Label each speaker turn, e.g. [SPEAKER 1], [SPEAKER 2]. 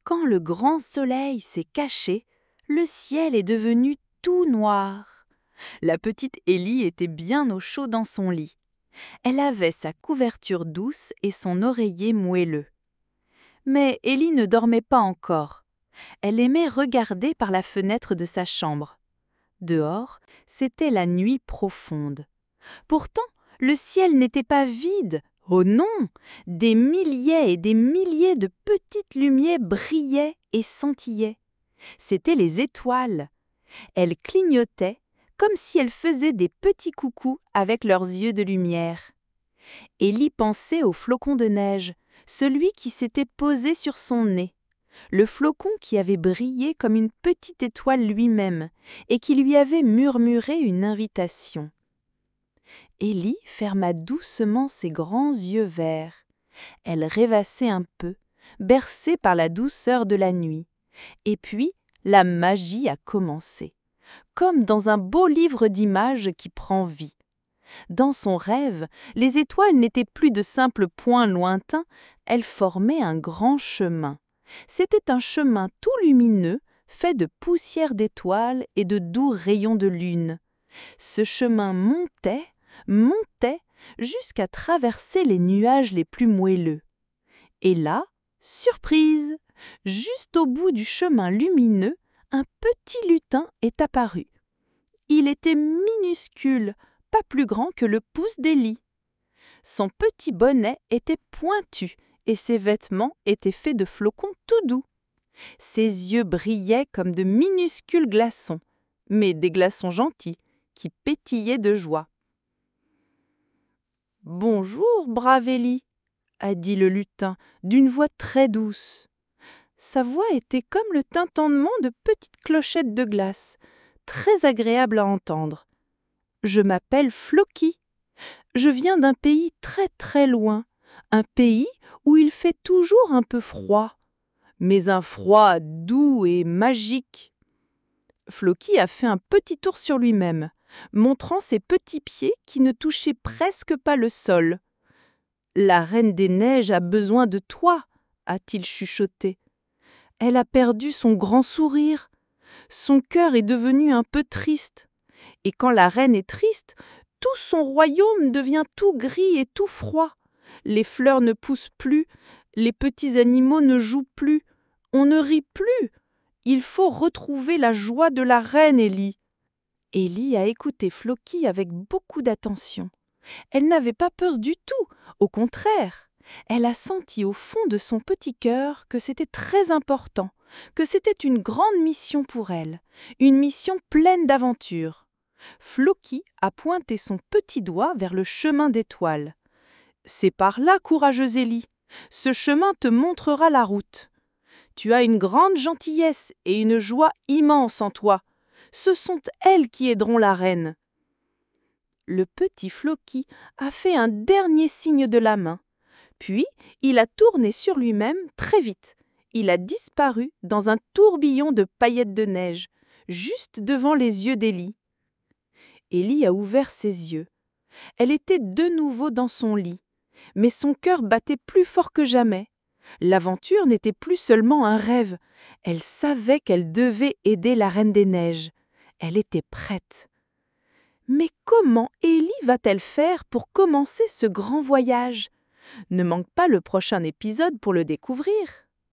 [SPEAKER 1] Quand le grand soleil s'est caché, le ciel est devenu tout noir. La petite Ellie était bien au chaud dans son lit. Elle avait sa couverture douce et son oreiller moelleux. Mais Ellie ne dormait pas encore. Elle aimait regarder par la fenêtre de sa chambre. Dehors, c'était la nuit profonde. Pourtant, le ciel n'était pas vide. Oh non! Des milliers et des milliers de petites lumières brillaient et scintillaient. C'étaient les étoiles. Elles clignotaient comme si elles faisaient des petits coucous avec leurs yeux de lumière. Ellie pensait au flocon de neige, celui qui s'était posé sur son nez. Le flocon qui avait brillé comme une petite étoile lui-même et qui lui avait murmuré une invitation. Ellie ferma doucement ses grands yeux verts. Elle rêvassait un peu, bercée par la douceur de la nuit. Et puis, la magie a commencé, comme dans un beau livre d'images qui prend vie. Dans son rêve, les étoiles n'étaient plus de simples points lointains, elles formaient un grand chemin. C'était un chemin tout lumineux, fait de poussière d'étoiles et de doux rayons de lune. Ce chemin montait, jusqu'à traverser les nuages les plus moelleux. Et là, surprise! Juste au bout du chemin lumineux, un petit lutin est apparu. Il était minuscule, pas plus grand que le pouce d'Ellie. Son petit bonnet était pointu et ses vêtements étaient faits de flocons tout doux. Ses yeux brillaient comme de minuscules glaçons, mais des glaçons gentils, qui pétillaient de joie. « Bonjour, brave Ellie !» a dit le lutin d'une voix très douce. Sa voix était comme le tintement de petites clochettes de glace, très agréable à entendre. « Je m'appelle Floki. Je viens d'un pays très très loin, un pays où il fait toujours un peu froid, mais un froid doux et magique. » Floki a fait un petit tour sur lui-même, montrant ses petits pieds qui ne touchaient presque pas le sol. « La Reine des Neiges a besoin de toi, » a-t-il chuchoté. Elle a perdu son grand sourire. Son cœur est devenu un peu triste. Et quand la reine est triste, tout son royaume devient tout gris et tout froid. Les fleurs ne poussent plus, les petits animaux ne jouent plus, on ne rit plus. Il faut retrouver la joie de la reine, Ellie. Ellie a écouté Floki avec beaucoup d'attention. Elle n'avait pas peur du tout, au contraire. Elle a senti au fond de son petit cœur que c'était très important, que c'était une grande mission pour elle, une mission pleine d'aventures. Floki a pointé son petit doigt vers le chemin d'étoiles. « C'est par là, courageuse Ellie. Ce chemin te montrera la route. Tu as une grande gentillesse et une joie immense en toi. Ce sont elles qui aideront la reine. » Le petit Floki a fait un dernier signe de la main. Puis, il a tourné sur lui-même très vite. Il a disparu dans un tourbillon de paillettes de neige, juste devant les yeux d'Ellie. Ellie a ouvert ses yeux. Elle était de nouveau dans son lit, mais son cœur battait plus fort que jamais. L'aventure n'était plus seulement un rêve. Elle savait qu'elle devait aider la Reine des Neiges. Elle était prête. Mais comment Ellie va-t-elle faire pour commencer ce grand voyage ? Ne manque pas le prochain épisode pour le découvrir.